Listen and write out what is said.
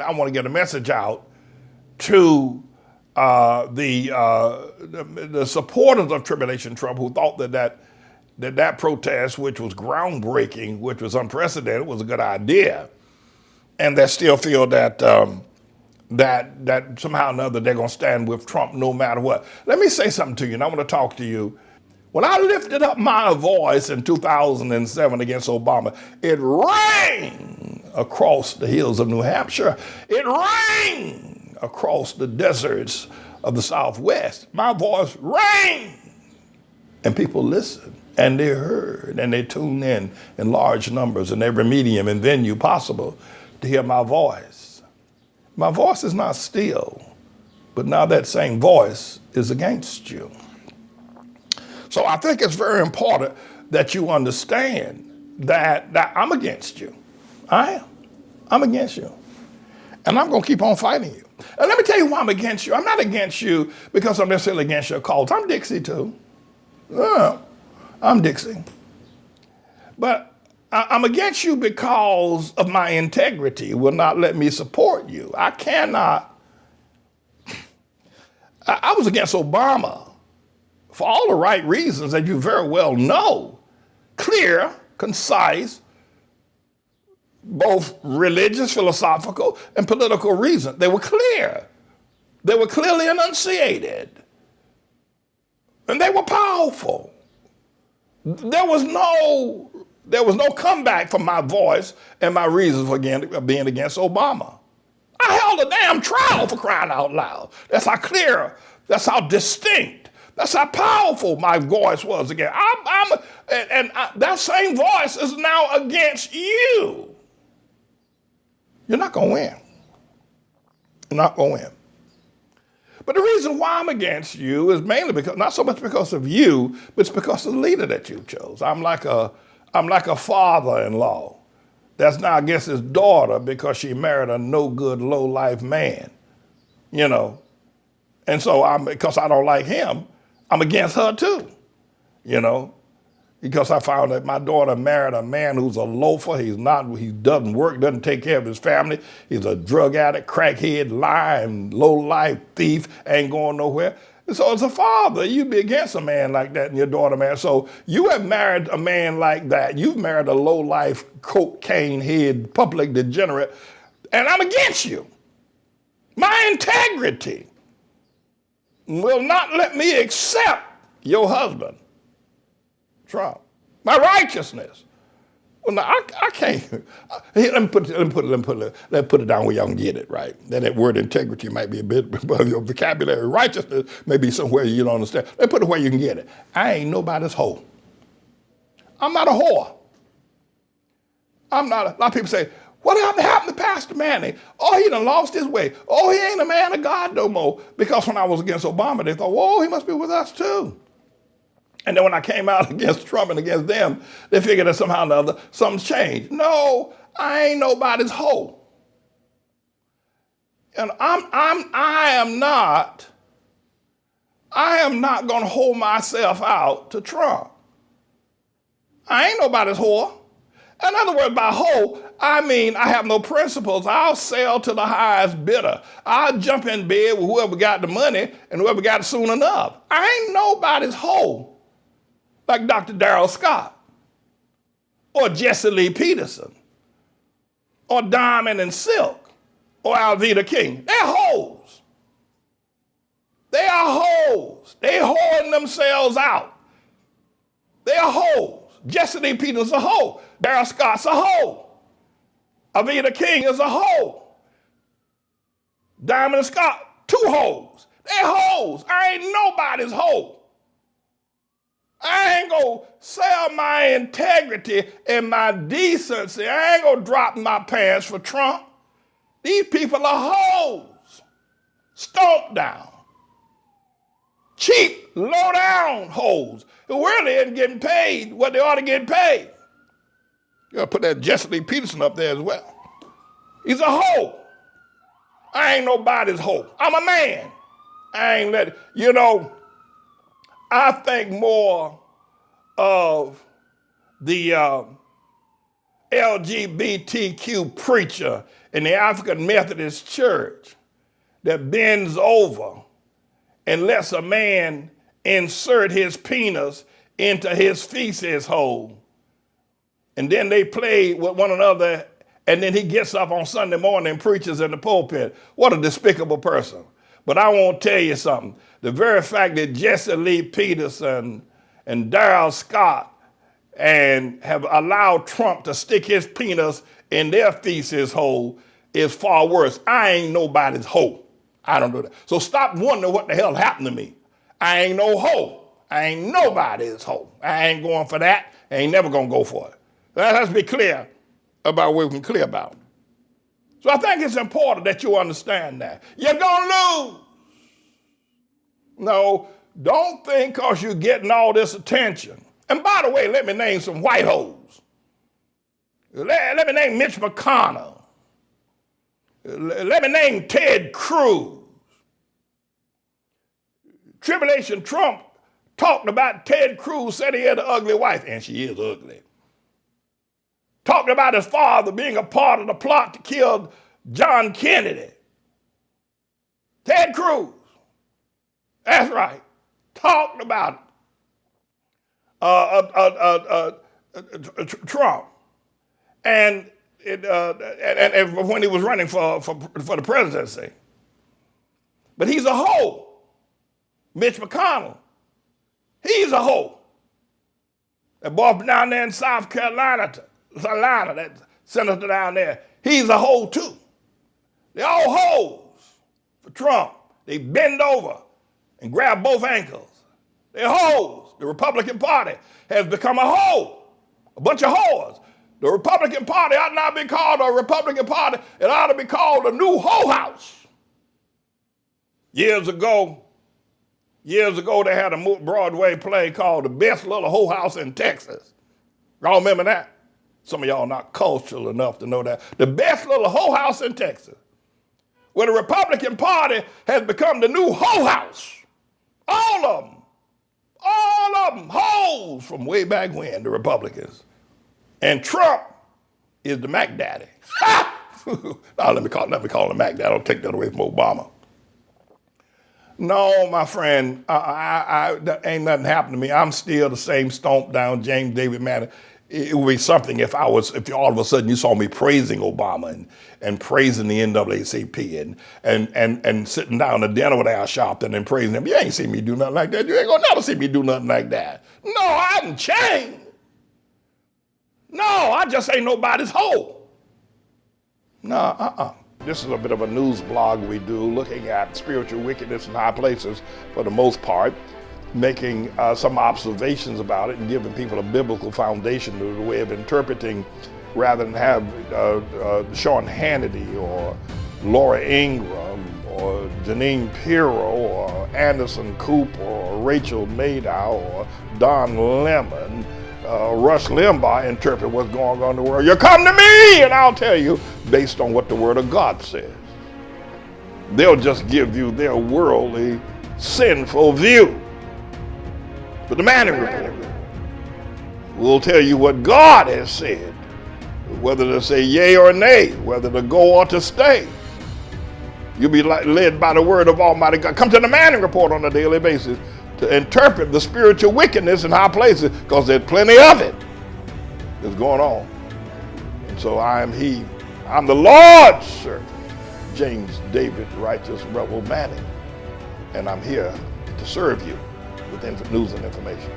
I want to get a message out to the supporters of Tribulation Trump who thought that protest, which was groundbreaking, which was unprecedented, was a good idea, and that still feel that that somehow or another they're going to stand with Trump no matter what. Let me say something to you, and I want to talk to you. When I lifted up my voice in 2007 against Obama, it rang across the hills of New Hampshire. It rang across the deserts of the Southwest. My voice rang, and people listened, and they heard, and they tuned in large numbers in every medium and venue possible to hear my voice. My voice is not still, but now that same voice is against you. So I think it's very important that you understand that I'm against you. I am. I'm against you. And I'm going to keep on fighting you. And let me tell you why I'm against you. I'm not against you because I'm necessarily against your cause. I'm Dixie too. I'm Dixie. But I'm against you because of my integrity will not let me support you. I cannot. I was against Obama for all the right reasons that you very well know. Clear, concise, both religious, philosophical, and political reasons. They were clear. They were clearly enunciated. And they were powerful. There was no comeback from my voice and my reasons for being against Obama. I held a damn trial, for crying out loud. That's how clear, that's how distinct, that's how powerful my voice was again. That same voice is now against you. You're not going to win. You're not going to win. But the reason why I'm against you is mainly because, not so much because of you, but it's because of the leader that you chose. I'm like a father-in-law that's now against his daughter because she married a no-good, low-life man, you know. And so because I don't like him, I'm against her too, you know, because I found that my daughter married a man who's a loafer. He doesn't work, doesn't take care of his family. He's a drug addict, crackhead, lying, low-life thief, ain't going nowhere. And so as a father, you'd be against a man like that and your daughter married. So you have married a man like that. You've married a low-life, cocaine-head, public degenerate, and I'm against you. My integrity will not let me accept your husband, Trump. My righteousness. Well, now I can't. Let me put it down where y'all can get it right. That word integrity might be a bit, but your vocabulary, righteousness may be somewhere you don't understand. Let me put it where you can get it. I ain't nobody's hoe. I'm not a whore. A lot of people say, what happened to Pastor Manning? Oh, he done lost his way. Oh, he ain't a man of God no more. Because when I was against Obama, they thought, whoa, he must be with us too. And then when I came out against Trump and against them, they figured that somehow or another something's changed. No, I ain't nobody's hoe. And I am not going to hold myself out to Trump. I ain't nobody's whore. In other words, by hoe, I mean I have no principles. I'll sell to the highest bidder. I'll jump in bed with whoever got the money and whoever got it soon enough. I ain't nobody's hoe like Dr. Darrell Scott or Jesse Lee Peterson or Diamond and Silk or Alveda King. They're hoes. They are hoes. They're hoeing themselves out. They are hoes. Jesse Lee Peterson's a hoe. Darrell Scott's a hoe. Alveda King is a hoe. Diamond and Scott, two hoes. They're hoes. I ain't nobody's hoe. I ain't gonna sell my integrity and my decency. I ain't gonna drop my pants for Trump. These people are hoes. Stomp down. Cheap, low down hoes who really ain't getting paid what they ought to get paid. You gotta put that Jesse Lee Peterson up there as well. He's a hoe. I ain't nobody's hoe. I'm a man. I ain't let, I think more of the LGBTQ preacher in the African Methodist Church that bends over and lets a man insert his penis into his feces hole. And then they play with one another, and then he gets up on Sunday morning and preaches in the pulpit. What a despicable person. But I want to tell you something. The very fact that Jesse Lee Peterson and Darrell Scott and have allowed Trump to stick his penis in their feces hole is far worse. I ain't nobody's hoe. I don't do that. So stop wondering what the hell happened to me. I ain't no hoe. I ain't nobody's hoe. I ain't going for that. I ain't never going to go for it. Let's be clear about what we can clear about. So I think it's important that you understand that. You're going to lose. No, don't think because you're getting all this attention. And by the way, let me name some white hoes. Let me name Mitch McConnell. Let me name Ted Cruz. Tribulation Trump talked about Ted Cruz, said he had an ugly wife, and she is ugly. Talked about his father being a part of the plot to kill John Kennedy. Ted Cruz. That's right. Talked about Trump. And when he was running for the presidency. But he's a hoe. Mitch McConnell. He's a hoe. That boy down there in South Carolina, that senator down there, he's a hoe too. They're all hoes for Trump. They bend over and grab both ankles. They're hoes. The Republican Party has become a hoe. A bunch of whores. The Republican Party ought not be called a Republican Party. It ought to be called a new hoe house. Years ago, they had a Broadway play called The Best Little Hoe House in Texas. Y'all remember that? Some of y'all not cultural enough to know that. The Best Little Hoe House in Texas. Where the Republican Party has become the new hoe house. All of them, hoes from way back when, the Republicans. And Trump is the Mac Daddy. Now let me call him Mac Daddy. I'll take that away from Obama. No, my friend, ain't nothing happened to me. I'm still the same stomped down James David man. It would be something if all of a sudden you saw me praising Obama and praising the NAACP and sitting down at dinner with Al Sharpton and praising him. You ain't seen me do nothing like that. You ain't gonna never see me do nothing like that. No, I haven't changed. No, I just ain't nobody's hoe. No, This is a bit of a news blog we do looking at spiritual wickedness in high places for the most part, making some observations about it and giving people a biblical foundation to the way of interpreting rather than have Sean Hannity or Laura Ingraham or Janine Pirro or Anderson Cooper or Rachel Maddow or Don Lemon, Rush Limbaugh interpret what's going on in the world. You come to me and I'll tell you based on what the Word of God says. They'll just give you their worldly, sinful view. But the Manning Report will tell you what God has said, whether to say yea or nay, whether to go or to stay. You'll be led by the word of Almighty God. Come to the Manning Report on a daily basis to interpret the spiritual wickedness in high places, because there's plenty of it that's going on. And so I'm the Lord's servant, James David Righteous Rebel Manning, and I'm here to serve you with news and information.